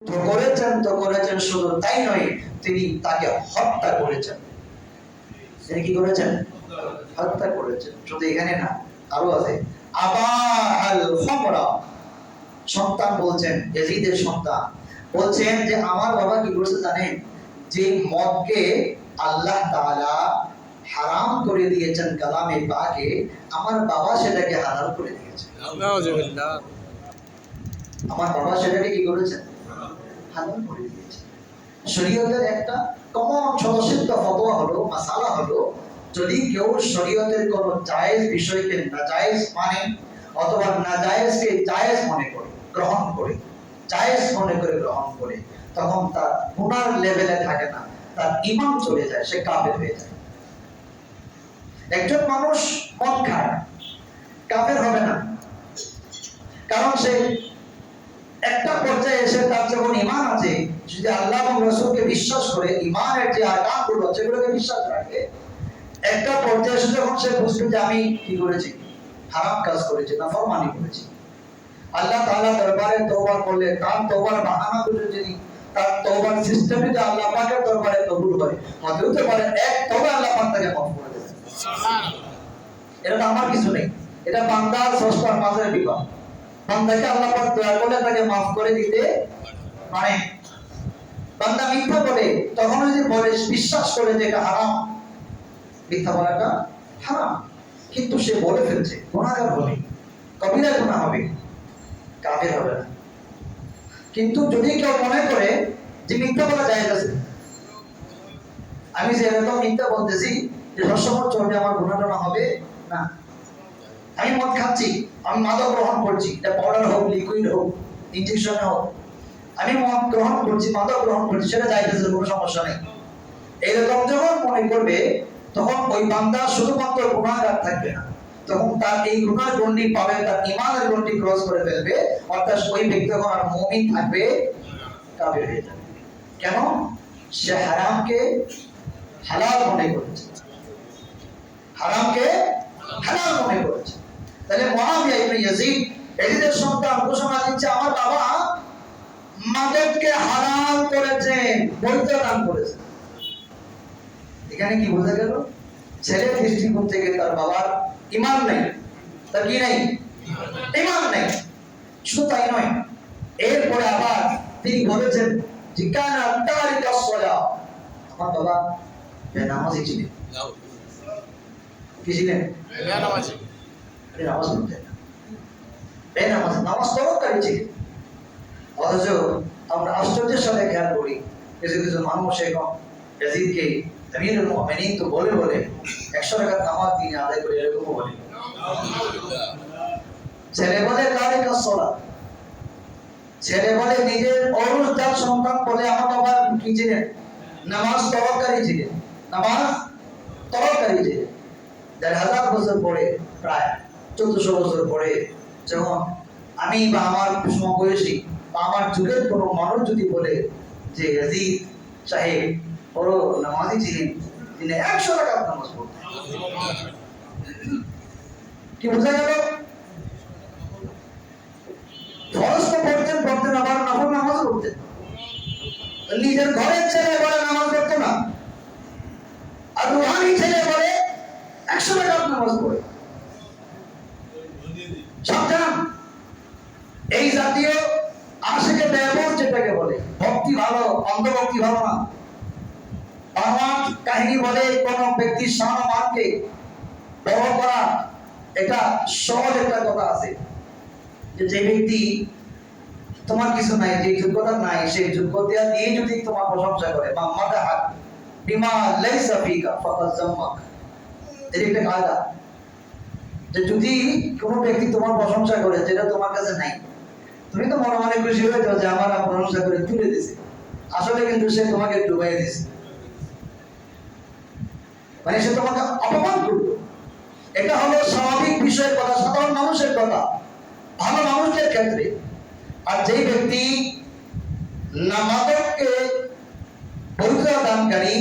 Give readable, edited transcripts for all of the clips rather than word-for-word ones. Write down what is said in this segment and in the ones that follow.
করেছেন শুধু তাই নয়, তিনি তাকে হত্যা করেছেন। তিনি কি করেছেন? হত্যা করেছেন। শুধু এখানে না, আরো আছে। আবা আল খামরা, সন্তান বলছেন, ইয়াজিদের সন্তান বলছেন যে আমার বাবা কি করেছে জানেন? যে মদকে আল্লাহ তাআলা হারাম করে দিয়েছেন কালামে পাকে, আমার বাবা সেটাকে হালাল করে দিয়েছেন। নাউজুবিল্লাহ। আমার বাবা সেটাকে কি করেছেন? হালাল করে দিয়েছেন। শরীয়তের একটা কমন সদস্যত্ব ফতোয়া হলো, মাসালা হলো, যদি কেউ শরীয়তের কোন জায়েজ বিষয়কে নাজায়েজ মানে অথবা নাজায়েজকে জায়েজ মনে করে গ্রহণ করে, জায়েজ মনে করে গ্রহণ করে, তখন তার গুনার লেভেলে থাকে না, তার ঈমান চলে যায়, সে কাফের হয়ে যায়। একজন মানুষ মদ খায়, কাফের হবে না, কারণ সে একটা পর্যায়ে এসে তার যখন ঈমান আছে, যদি আল্লাহ এবং রাসূলকে বিশ্বাস করে, ঈমানের যে আরকানগুলো সেগুলোকে বিশ্বাস রাখে, একটা পর্যায়ে এসে যখন সে বুঝবে যে আমি কি করেছি, হারাম কাজ করেছি, নাফরমানি করেছি, আল্লাহ তাআলা দরবারে তওবা করলে তার তওবার বাহানা করে যদি তার তওবার সিস্টেমে যে আল্লাহ পাকের দরবারে কবুল হয়, হতে পারে এক তওবা আল্লাহ পাক তাকে মাফ করে দেবেন। সুবহানাল্লাহ। এটা আমার কিছু নেই, এটা বান্দার স্রষ্টার মাঝের বিবাদ। বান্দাকে আল্লাহ পাক দয়া করলে তাকে মাফ করে দিতে পারে। বান্দা মিথ্যা বলে, তখন যদি বলে বিশ্বাস করে যে এটা হারাম, মিথ্যা বলাটা হারাম, কিন্তু সে বলে ফেলছে, গুনাহগার হবে, কবিরা গুনাহ হবে, কাফের হবে না। কিন্তু যদি কেউ মনে করে যে মিথ্যা বলা জায়েজ আছে, আমি যে এরকম মিথ্যা বলতেছি যে সবসময় চলবে আমার গুনাহটা না হবে না, আমি মদ খাচ্ছি, আমি মাদক গ্রহণ করছি, এটা পাউডার হোক, লিকুইড হোক, ইনজেকশন হোক, আমি মদ গ্রহণ করছি, মাদক গ্রহণ করছি, সেটা জায়েজ আছে, কোনো সমস্যা নেই। এইরকম যখন মনে করবে, তখন ওই বান্দা শুধুমাত্র গুনাহগার থাকবে না, তখন তার এই গুনার গণ্ডি পাবে, তার ঈমানের গণ্ডি ক্রস করে ফেলবে, অর্থাৎ ওই ব্যক্তি তখন আর মুমিন থাকবে, কাফের হয়ে যাবে। কেন? সে হারামকে হালাল মনে করেছে, হারামকে হালাল মনে করেছে। তাহলে মুআবিয়া ইবনে ইয়াজিদ এজিদের সন্তান ঘোষণা দিচ্ছে, আমার বাবা মাদককে হারাম করেছেন, বৈধ দান করেছেন। এখানে কি বোঝা গেল? ছেলের দৃষ্টিকোণ থেকে তার বাবার ঈমান নেই, তার কি নেই? ঈমান নেই। শুধু তাই নয়, এরপরে আবার তিনি বলেছেন যে কানা তারিকা সালাহ, আমার বাবা বেনামাজি ছিলেন। কি ছিলেন? বেনামাজি। নামাজ পড়তেন না, বেনামাজি, নামাজ তরককারী ছিলেন। অথচ আমরা আশ্চর্যের সাথে খেয়াল করি, কিছু কিছু মানুষ এখন ইয়াজিদকে আমিরুল মুমিনিন তো বলে 100 রাকাত নামাজ তিনি আদায় করে, এরকম বলে। ছেলে বলে তারিকা সালাহ, ছেলে বলে নিজের অরুজদার সন্তান বলে আমার বাবা কি ছিলেন? নামাজ তরককারী ছিলেন, নামাজ তরককারী ছিলেন। 1000 বছর পরে, প্রায় 1400 বছর পরে, যখন আমি বা আমার সমবয়সী বা আমার যুগের কোনো মানুষ যদি বলে যে ইয়াজিদ সাহেব বড় নামাজি ছিলেন, তিনি 100 রাকাত নামাজ পড়তেন, কি বোঝা গেল? ফরজ তো পড়তেন, আবার নফল নামাজ পড়তেন। নিজের ঘরের ছেলে বলে নামাজ পড়তো না, আর রুহানি ছেলে বলে 100 রাকাত নামাজ পড়ে। সাবধান, এই জাতীয় আশিকে ব্যবহার যেটাকে বলে, ভক্তি ভালো, অন্ধভক্তি ভালো না। আমার কাহিনী বলে কোন ব্যক্তির সম্মানকে বড় করা, এটা সহজ একটা কথা আছে, যে ব্যক্তি তোমার কিছু নাই, যে যোগ্যতা নাই, সেই যোগ্যতা দিয়ে যদি তোমার প্রশংসা করে, বা মাদাহাক বিমা লাইসা ফিকা ফাকাদ জাম্মাক, এটা একটা কায়দা, যে যদি কোনো ব্যক্তি তোমার প্রশংসা করে যেটা তোমার কাছে নাই, তুমি তো মনে মনে খুশি হয়ে যাও যে আমার প্রশংসা করে তুলে দিছে, আসলে কিন্তু সে তোমাকে ডুবাই দিছে, মানে সে তোমাকে অপমান করলো। এটা হলো স্বাভাবিক বিষয়ের কথা, সাধারণ মানুষের কথা, ভালো মানুষদের ক্ষেত্রে। আর যেই ব্যক্তি নামাজকে পরিচয় দানকারী,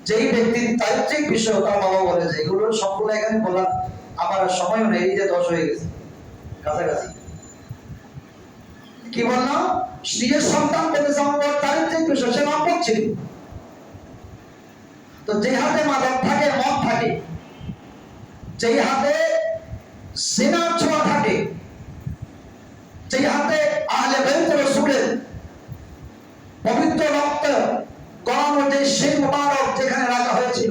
যেই ব্যক্তির চারিত্রিক বিষয় তার বাবা বলে, যে এগুলো সবগুলো এখানে বলার আমার সময়ও নেই, এই যে 10 হয়ে গেছে কাছাকাছি। কি বললাম, নিজের সন্তান পেতে যাওয়ার চারিত্রিক বিষয় সে নম্বর ছিল। তো যে হাতে মাদক থাকে, মদ থাকে, যেই হাতে সিনার ছোঁয়া থাকে, যেই হাতে আহলে বাইত রাসূলের পবিত্র রক্ত গড়ানো যে শির মুবারক যেখানে রাখা হয়েছিল,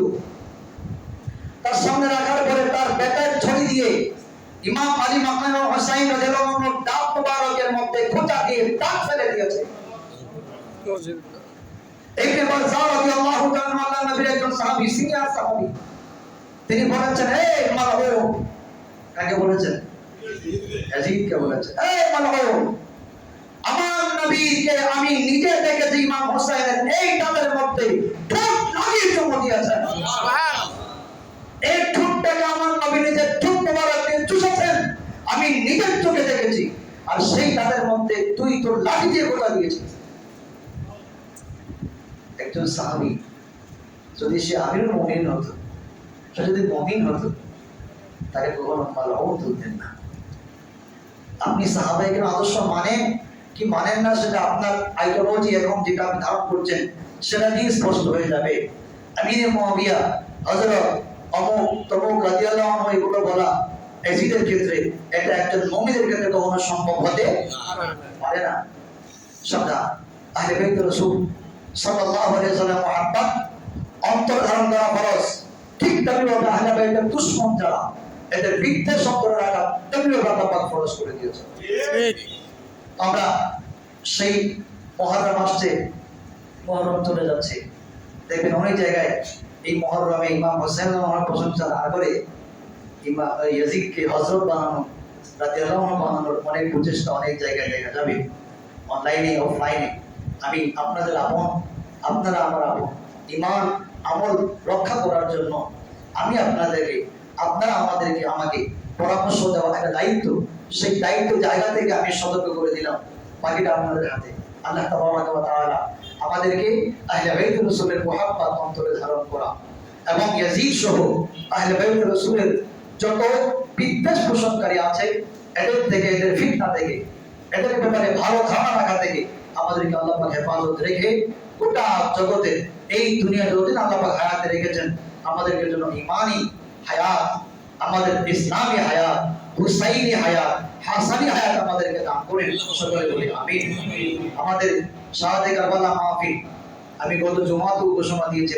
তার সামনে রাখার পরে তার বেতের ছড়ি দিয়ে ইমাম আলী মাকাম হোসাইন রাদিয়াল্লাহু আনহুর দাঁত মুবারকের মধ্যে খোঁচা দিয়ে দাঁত ফেলে দিয়েছে। ইবনে বাজ্জার রাদিয়াল্লাহু তাআলা আল্লাহর নবীর একজন সাহাবী, সিনিয়র সাহাবী, তিনি বলেছেন, এই মালউন, কাকে বলেছেন? ইয়াজিদকে বলেছেন, এই মালউন, আমার নবীকে আমি নিজে দেখেছি ইমাম হোসেনের এই দাঁতের মধ্যে ঠোঁট লাগিয়ে চুমু দিয়েছেন। এই ঠোঁটটাকে আমার নবী নিজের ঠোঁট মোবারক দিয়ে চুষেছেন, আমি নিজের চোখে দেখেছি। আর সেই দাঁতের মধ্যে তুই তোর লাঠি দিয়ে গোলা দিয়েছিস। একজন সাহাবী যদি সে আমিরুল মুমিনিন হতো, সে যদি মুমিন হতো, তাকে কখনো মালউন তুলতেন না। আপনি সাহাবায়ে কেরামের আদর্শ মানেন কি মানেন না, সেটা আপনার আইডিওলজি এবং যেটা আপনি ধারণ করছেন সেটা দিয়ে স্পষ্ট হয়ে যাবে। আমিরে মুআবিয়া, হযরত অমুক তমুক রাদিয়াল্লাহু আনহু এগুলো বলা ইয়াজিদের ক্ষেত্রে, এটা একজন মুমিনের ক্ষেত্রে কখনো সম্ভব হতে পারে না। সাবধান, আহলে বাইত রাসূল সাল্লাল্লাহু আলাইহি ওয়াসাল্লাম মুহাব্বত অন্তর ধারণ করা ফরজ। ঠিক তেমনিভাবে আহলে বাইতের দুশমন যারা, এদের বিদ্বেষ অন্তরে রাখা তেমনিভাবে আল্লাহ পাক ফরজ করে দিয়েছে। আমরা সেই মুহররম আসছে, মুহররম চলে যাচ্ছে, দেখবেন অনেক জায়গায় এই মুহররমে ইমাম হোসেন আমার প্রশংসা না করে ইমাম ইয়াজিদকে হযরত বানানো, রাদিয়াল্লাহু আনহু বানানোর অনেক প্রচেষ্টা অনেক জায়গায় দেখা যাবে, অনলাইনে অফলাইনে। আমি আপনাদের আপন, আপনারা আমার আপন। ঈমান আমল রক্ষা করার জন্য আমি আপনাদেরকে, আপনারা আমাদেরকে, আমাকে পরামর্শ দেওয়া একটা দায়িত্ব। সেই দায়িত্ব জায়গা থেকে আমি সতর্ক করে দিলাম, বাকিটা আপনাদের হাতে। আল্লাহ তাবারাকা ওয়া তাআলা আমাদেরকে আহলে বাইত রাসূলের মুহাব্বত অন্তরে ধারণ করা এবং ইয়াজিদ সহ আহলে বাইত রাসূলের যত বিদ্বেষ পোষণকারী আছে, এদের থেকে, এদের ফিতনা থেকে, এদের ব্যাপারে ভালো ধারণা রাখা থেকে আমাদেরকে আল্লাহ পাক হেফাজত রেখে গোটা জগতে, এই দুনিয়া যতদিন আল্লাহ পাক হায়াতে রেখেছেন, আমাদেরকে জন্য ঈমানি হায়াত, আমাদের ইসলামী হায়াত, হুসাইনি হায়াত, হাসানি হায়াত আমাদেরকে দান করেন। সকলে বলি আমিন। আমাদের শাহাদে কারবালা মাহফিল আমি গত জুমাতেও ঘোষণা দিয়েছি।